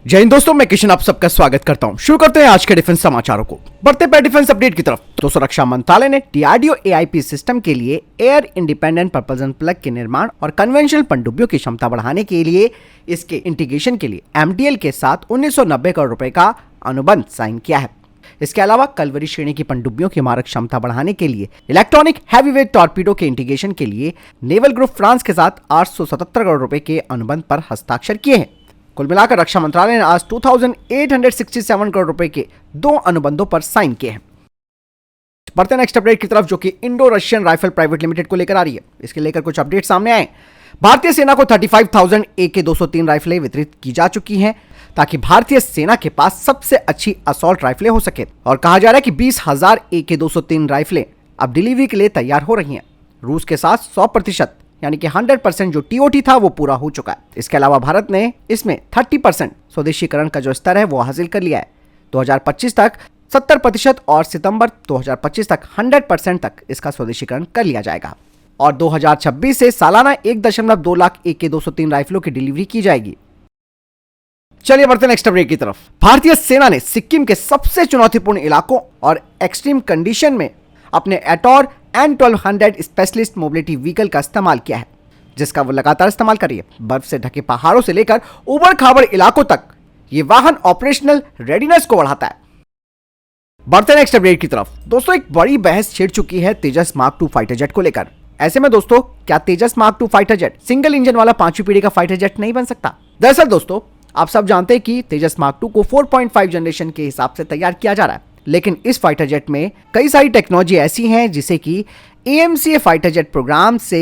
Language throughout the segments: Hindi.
जय हिंद दोस्तों, मैं किशन आप सबका स्वागत करता हूं। शुरू करते हैं आज के डिफेंस समाचारों को। बढ़ते हैं डिफेंस अपडेट की तरफ। तो रक्षा मंत्रालय ने डीआरडीओ एआईपी सिस्टम के लिए एयर इंडिपेंडेंट प्रपल्शन प्लग के निर्माण और कन्वेंशनल पनडुब्बियों की क्षमता बढ़ाने के लिए इसके इंटीग्रेशन के लिए एमडीएल के साथ 1990 करोड़ रुपए का अनुबंध साइन किया है। इसके अलावा कलवरी श्रेणी की पनडुब्बियों की मारक क्षमता बढ़ाने के लिए इलेक्ट्रॉनिक हैवीवेट टॉर्पीडो के इंटीग्रेशन के लिए नेवल ग्रुप फ्रांस के साथ 877 करोड़ रुपए के अनुबंध पर हस्ताक्षर किए हैं। कुल मिलाकर रक्षा मंत्रालय ने आज 2867 करोड़ रुपए के 2 अनुबंधों पर साइन किए हैं। बढ़ते नेक्स्ट अपडेट की तरफ, जो कि Indo Russian rifle private limited को लेकर आ रही है। इसके लेकर कुछ अपडेट सामने आए। भारतीय सेना को 35,000 AK-203 राइफलें वितरित की जा चुकी हैं ताकि भारतीय सेना के पास सबसे अच्छी असॉल्ट राइफलें हो सके। और कहा जा रहा है कि 20,000 AK-203 राइफलें अब डिलीवरी के लिए तैयार हो रही हैं। रूस के साथ 100% यानी कि 100% जो टीओटी था वो पूरा हो चुका है। इसके अलावा भारत ने इसमें 30% स्वदेशीकरण का जो स्तर है वो हासिल कर लिया है। 2025 तक 70% और सितंबर 2025 तक 100% तक इसका स्वदेशीकरण कर लिया जाएगा। और 2026 से सालाना 1.2 लाख AK-203 राइफलों की डिलीवरी की जाएगी। चलिए बढ़ते नेक्स्ट अपडेट की तरफ। भारतीय सेना ने सिक्किम के सबसे चुनौतीपूर्ण इलाकों और एक्सट्रीम कंडीशन में अपने एटॉर N1200 स्पेशलिस्ट मोबिलिटी व्हीकल का इस्तेमाल किया है, जिसका वो लगातार इस्तेमाल कर रही है। बर्फ से ढके पहाड़ों से लेकर उबड़ खाबड़ इलाकों तक ये वाहन ऑपरेशनल रेडीनेस को बढ़ाता है। बढ़ते नेक्स्ट अपडेट की तरफ। दोस्तों, एक बड़ी बहस छिड़ चुकी है तेजस मार्क 2 फाइटर जेट को लेकर। ऐसे में दोस्तों, क्या Tejas mark 2 fighter jet single engine वाला 5वीं पीढ़ी का फाइटर जेट नहीं बन सकता? दरअसल दोस्तों, आप सब जानते हैं कि तेजस मार्क 2 को 4.5 जनरेशन के हिसाब से तैयार किया जा रहा है, लेकिन इस फाइटर जेट में कई सारी टेक्नोलॉजी ऐसी हैं जिसे कि AMCA फाइटर जेट प्रोग्राम से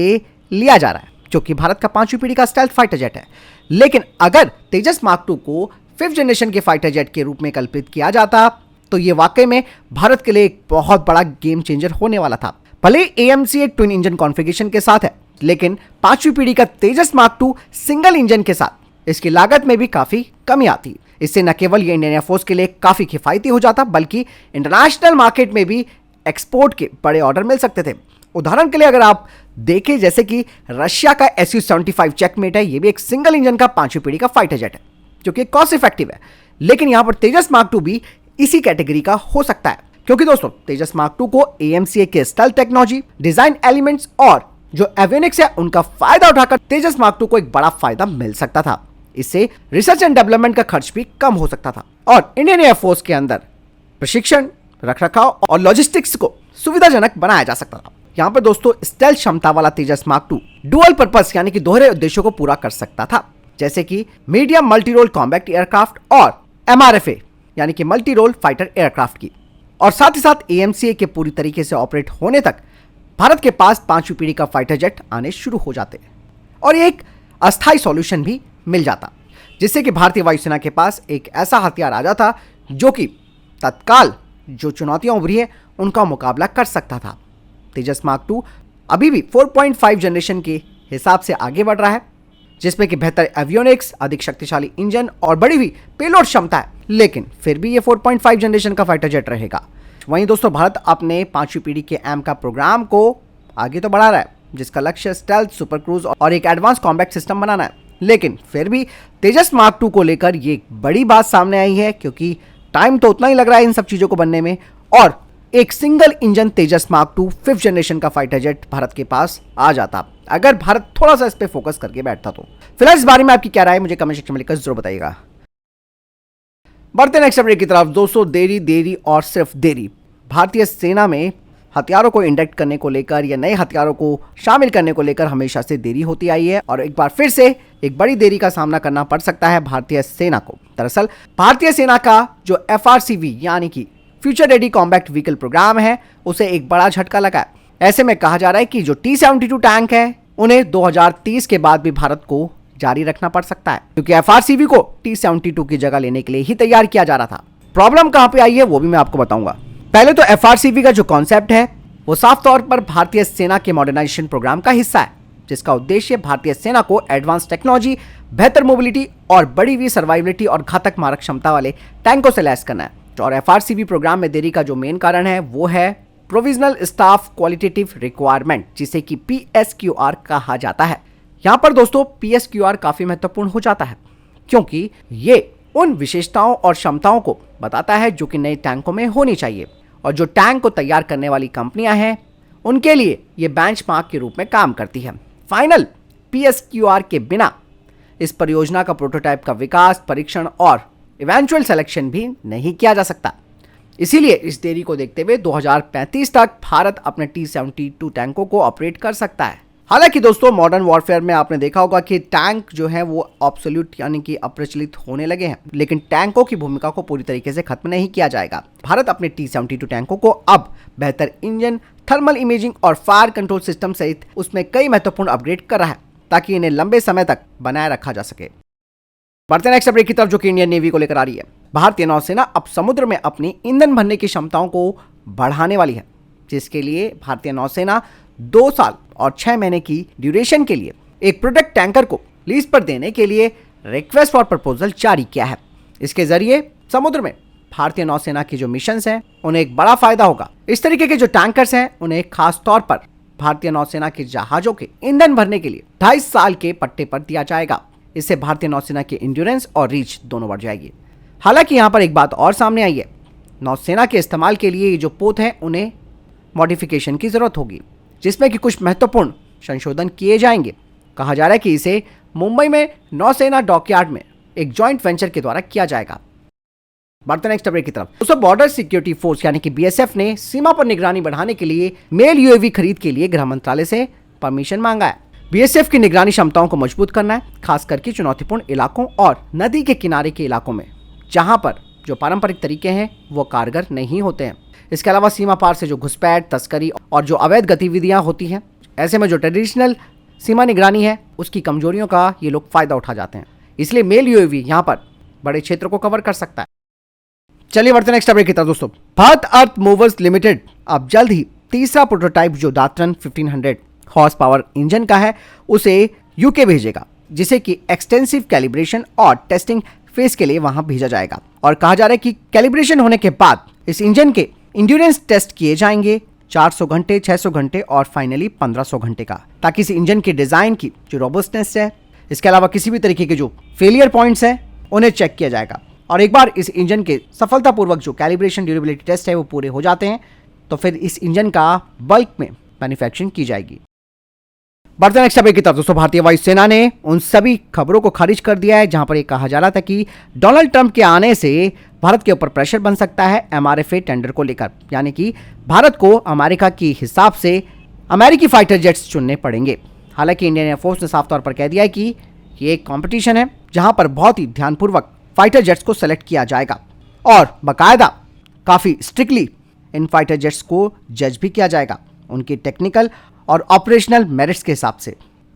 लिया जा रहा है, जो कि भारत का 5वीं पीढ़ी का स्टेल्थ फाइटर जेट है। लेकिन अगर तेजस मार्क 2 को 5th जनरेशन के फाइटर जेट के रूप में कल्पित किया जाता तो ये वाकई में भारत के लिए एक बहुत बड़ा गेम चेंजर होने वाला था। भले AMCA ट्विन इंजन कॉन्फ़िगरेशन के साथ है, लेकिन 5वीं पीढ़ी का तेजस मार्क 2 सिंगल इंजन के साथ इसकी लागत में भी काफी कमी आती। इससे न केवल ये इंडियन एयरफोर्स के लिए काफी किफायती हो जाता, बल्कि इंटरनेशनल मार्केट में भी एक्सपोर्ट के बड़े ऑर्डर मिल सकते थे। उदाहरण के लिए अगर आप देखें, जैसे कि रशिया का Su-75 चेकमेट है, ये भी एक सिंगल इंजन का 5वीं पीढ़ी का फाइटर जेट है, जो कि कॉस्ट इफेक्टिव है। लेकिन यहां पर तेजस मार्क 2 भी इसी कैटेगरी का हो सकता है, क्योंकि दोस्तों तेजस मार्क 2 को AMCA के स्टेल्थ टेक्नोलॉजी, डिजाइन एलिमेंट्स और जो एवियोनिक्स है उनका फायदा उठाकर तेजस मार्क 2 को एक बड़ा फायदा मिल सकता था। इससे रिसर्च एंड डेवलपमेंट का खर्च भी कम हो सकता था और इंडियन एयरफोर्स के अंदर प्रशिक्षण, रखरखाव और लॉजिस्टिक्स को सुविधाजनक बनाया जा सकता था। यहाँ पर दोस्तों स्टेल्थ क्षमता वाला तेजस मार्क 2 डुअल पर्पस यानी कि दोहरे उद्देश्यों को पूरा कर सकता था, जैसे कि medium multi role combat aircraft और MRFA यानी कि मल्टी रोल फाइटर एयरक्राफ्ट की। और साथ ही साथ AMCA के पूरी तरीके से ऑपरेट होने तक भारत के पास 5वीं पीढ़ी का फाइटर जेट आने शुरू हो जाते और ये एक अस्थायी सॉल्यूशन भी मिल जाता, जिससे कि भारतीय वायुसेना के पास एक ऐसा हथियार आ जाता जो कि तत्काल जो चुनौतियां उभरी है उनका मुकाबला कर सकता था। तेजस मार्क 2 अभी भी 4.5 जनरेशन के हिसाब से आगे बढ़ रहा है, जिसमें कि बेहतर एवियोनिक्स, अधिक शक्तिशाली इंजन और बढ़ी हुई पेलोड क्षमता है, लेकिन फिर भी ये 4.5 जनरेशन का फाइटर जेट रहेगा। वहीं दोस्तों, भारत अपने 5वीं पीढ़ी के AMCA प्रोग्राम को आगे तो बढ़ा रहा है, जिसका लक्ष्य स्टेल्थ, सुपर क्रूज और एक एडवांस कॉम्बैट सिस्टम बनाना है। लेकिन फिर भी तेजस मार्क 2 को लेकर ये बड़ी बात सामने आई है, क्योंकि टाइम तो उतना ही लग रहा है इन सब चीजों को बनने में, और एक सिंगल इंजन तेजस मार्क 2 5th जनरेशन का फाइटर जेट भारत के पास आ जाता, अगर भारत थोड़ा सा इस पे फोकस करके बैठता तो। फिलहाल इस बारे में आपकी क्या राय है, मुझे कमेंट सेक्शन में लिखकर जरूर बताइएगा। बढ़ते नेक्स्ट अपडेट की तरफ। दोस्तों, देरी और सिर्फ देरी। भारतीय सेना में हथियारों को इंडक्ट करने को लेकर या नए हथियारों को शामिल करने को लेकर हमेशा से देरी होती आई है और एक बार फिर से एक बड़ी देरी का सामना करना पड़ सकता है भारतीय सेना को। दरअसल भारतीय सेना का जो FRCV यानी कि future ready combat vehicle programme है, उसे एक बड़ा झटका लगा है। ऐसे में कहा जा रहा है कि जो T-72 टैंक है उन्हें 2030 के बाद भी भारत को जारी रखना पड़ सकता है, क्योंकि FRCV को T-72 की जगह लेने के लिए ही तैयार किया जा रहा था। प्रॉब्लम कहां पे आई है वो भी मैं आपको बताऊंगा। पहले तो FRCV का जो कॉन्सेप्ट है वो साफ तौर पर भारतीय सेना के मॉडर्नाइजेशन प्रोग्राम का हिस्सा है, जिसका उद्देश्य भारतीय सेना को एडवांस टेक्नोलॉजी, बेहतर मोबिलिटी और बढ़ी हुई सर्वाइवलिटी और घातक मारक क्षमता वाले टैंकों से लैस करना है। और FRCV प्रोग्राम में देरी का जो मेन कारण है वो है प्रोविजनल स्टाफ क्वालिटेटिव रिक्वायरमेंट, जिसे कि PSQR कहा जाता है। यहां पर दोस्तों PSQR काफी महत्वपूर्ण हो जाता है, क्योंकि ये उन विशेषताओं और क्षमताओं को बताता है जो कि नए टैंकों में होनी चाहिए, और जो टैंक को तैयार करने वाली कंपनियां हैं उनके लिए ये बेंचमार्क के रूप में काम करती है। फाइनल PSQR के बिना इस परियोजना का प्रोटोटाइप का विकास, परीक्षण और इवेंचुअल सिलेक्शन भी नहीं किया जा सकता। इसीलिए इस देरी को देखते हुए 2035 तक भारत अपने T-72 टैंकों को ऑपरेट कर सकता है। हालांकि दोस्तों, मॉडर्न वॉरफेयर में आपने देखा होगा कि टैंक जो है वो ऑब्सोल्यूट यानी कि अप्रचलित होने लगे हैं, लेकिन टैंकों की भूमिका को पूरी तरीके से खत्म नहीं किया जाएगा। भारत अपने T-72 टैंकों को अब बेहतर इंजन, थर्मल इमेजिंग और फायर कंट्रोल सिस्टम सहित उसमें कई महत्वपूर्ण अपग्रेड कर रहा है ताकि इन्हें लंबे समय तक बनाए रखा जा सके। बढ़ते नेक्स्ट अपडेट की तरफ, जो कि इंडियन नेवी को लेकर आ रही है। भारतीय नौसेना अब समुद्र में अपनी ईंधन भरने की क्षमताओं को बढ़ाने वाली है, जिसके लिए भारतीय नौसेना 2 साल और 6 महीने की ड्यूरेशन के लिए एक प्रोडक्ट टैंकर को लीज पर देने के लिए रिक्वेस्ट फॉर प्रपोजल जारी किया है। इसके जरिए समुद्र में भारतीय नौसेना की जो मिशंस हैं उन्हें एक बड़ा फायदा होगा। इस तरीके के जो टैंकर्स हैं उन्हें खास तौर पर भारतीय नौसेना के जहाजों के ईंधन भरने के लिए 2.5 साल के पट्टे पर दिया जाएगा। इससे भारतीय नौसेना की इंड्योरेंस और रीच दोनों बढ़ जाएगी। हालांकि यहाँ पर एक बात और सामने आई है, नौसेना के इस्तेमाल के लिए ये जो पोत हैं उन्हें मॉडिफिकेशन की जरूरत होगी, जिसमें कि कुछ महत्वपूर्ण संशोधन किए जाएंगे। कहा जा रहा है कि इसे मुंबई में नौसेना डॉकयार्ड में एक जॉइंट वेंचर के द्वारा किया जाएगा। बढ़ते नेक्स्ट अपडेट की तरफ। दोस्तों, बॉर्डर सिक्योरिटी फोर्स यानी कि BSF ने सीमा पर निगरानी बढ़ाने के लिए मेल UAV खरीद के लिए गृह मंत्रालय से परमिशन मांगा है। BSF की निगरानी क्षमताओं को मजबूत करना है, खास करके चुनौतीपूर्ण इलाकों और नदी के किनारे के इलाकों में, जहां पर जो पारंपरिक तरीके हैं वो कारगर नहीं होते हैं। इसके अलावा सीमा पार से जो घुसपैठ, तस्करी और जो अवैध गतिविधियां होती हैं, ऐसे में जो ट्रेडिशनल सीमा निगरानी है उसकी कमजोरियों का ये लोग फायदा उठा जाते हैं। इसलिए मेल UAV यहाँ पर बड़े क्षेत्र को कवर कर सकता है। चलिए बढ़ते नेक्स्ट अपडेट की तरफ। दोस्तों, भारत अर्थ मूवर्स लिमिटेड अब जल्द ही तीसरा प्रोटोटाइप जो दातरन 1500 हॉर्स पावर इंजन का है उसे UK भेजेगा, जिसे कि एक्सटेंसिव कैलिब्रेशन और टेस्टिंग फेज के लिए वहां भेजा जाएगा। और कहा जा रहा है कि कैलिब्रेशन होने के बाद इस इंजन के इंड्योरेंस टेस्ट किए जाएंगे 400 घंटे, 600 घंटे और फाइनली 1500 घंटे का, ताकि इस इंजन के डिजाइन की जो रोबस्टनेस है, इसके अलावा किसी भी तरीके के जो फेलियर पॉइंट्स हैं उन्हें चेक किया जाएगा। और एक बार इस इंजन के सफलतापूर्वक जो कैलिब्रेशन ड्यूरेबिलिटी टेस्ट है वो पूरे हो जाते हैं तो फिर इस इंजन का बल्क में मैन्युफैक्चरिंग की जाएगी। बढ़ते नेक्स्ट अपडेट की तरफ। दोस्तों, भारतीय वायुसेना ने उन सभी खबरों को खारिज कर दिया है जहां पर यह कहा जा रहा था कि डोनाल्ड ट्रंप के आने से भारत के ऊपर प्रेशर बन सकता है MRFA टेंडर को लेकर, यानी कि भारत को अमेरिका के हिसाब से अमेरिकी फाइटर जेट्स चुनने पड़ेंगे। हालांकि इंडियन एयरफोर्स ने साफ तौर पर कह दिया है कि ये एक कॉम्पिटिशन है जहां पर बहुत ही ध्यानपूर्वक फाइटर जेट्स को सेलेक्ट किया जाएगा और बाकायदा काफ़ी स्ट्रिक्टली इन फाइटर जेट्स को जज भी किया जाएगा उनकी टेक्निकल और ऑपरेशनल मेरिट्स के हिसाब से।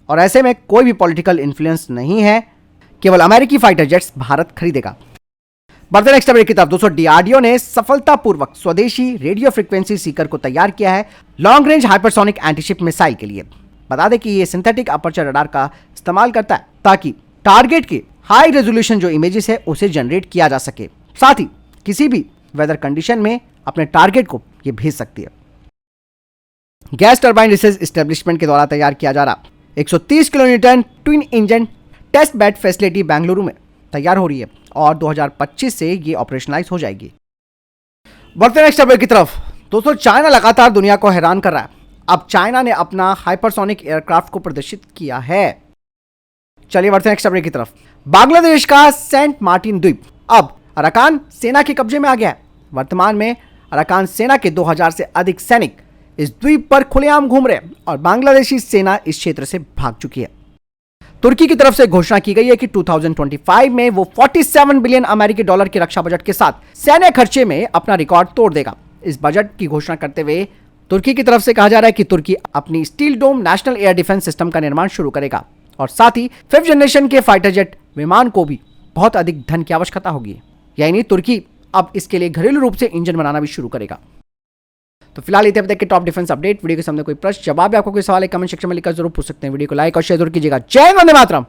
और ऐसे में कोई भी पॉलिटिकल इन्फ्लुएंस नहीं है, केवल अमेरिकी फाइटर जेट्स भारत खरीदेगा। बढ़ते नेक्स्ट अपडेट की तरफ। दोस्तों, DRDO ने सफलतापूर्वक स्वदेशी रेडियो फ्रीक्वेंसी सीकर को तैयार किया है long range hypersonic antiship missile के लिए। बता दें कि ये सिंथेटिक अपर्चर रडार का इस्तेमाल करता है ताकि टारगेट के हाई रेजोल्यूशन जो इमेजेस है उसे जनरेट किया जा सके, साथ ही किसी भी वेदर कंडीशन में अपने टारगेट को ये भेज सकती है। गैस टरबाइन रिसर्च एस्टेब्लिशमेंट के द्वारा तैयार किया जा रहा 130 kilonewton twin engine test bed facility Bengaluru में तैयार हो रही है और 2025 से ये ऑपरेशनलाइज हो जाएगी। बढ़ते नेक्स्ट अपडेट की तरफ। दोस्तों, चाइना लगातार दुनिया को हैरान कर रहा है। अब चाइना ने अपना हाइपरसोनिक एयरक्राफ्ट को प्रदर्शित किया है। चलिए बढ़ते नेक्स्ट अपडेट की तरफ। बांग्लादेश का सेंट मार्टिन द्वीप अब अराकान सेना के कब्जे में आ गया है। वर्तमान में अराकान सेना के 2000 से अधिक सैनिक इस द्वीप पर खुलेआम घूम रहे हैं और बांग्लादेशी सेना इस क्षेत्र से भाग चुकी है। तुर्की की तरफ से घोषणा की गई है कि 2025 में वो 47 बिलियन अमेरिकी डॉलर के रक्षा बजट के साथ सैन्य खर्चे में अपना रिकॉर्ड तोड़ देगा। इस बजट की घोषणा करते हुए तुर्की की तरफ से कहा जा रहा है कि तुर्की अपनी स्टील डोम नेशनल एयर डिफेंस सिस्टम का निर्माण शुरू करेगा और साथ ही 5th जनरेशन के फाइटर जेट विमान को भी बहुत अधिक धन की आवश्यकता होगी। यानी तुर्की अब इसके लिए घरेलू रूप से इंजन बनाना भी शुरू करेगा। तो फिलहाल ये थे अब तक के टॉप डिफेंस अपडेट। वीडियो के सामने कोई प्रश्न जवाब या आपको कोई सवाल है कमेंट सेक्शन में लिखकर जरूर पूछ सकते हैं। वीडियो को लाइक और शेयर जरूर कीजिएगा। जय वंदे मातरम।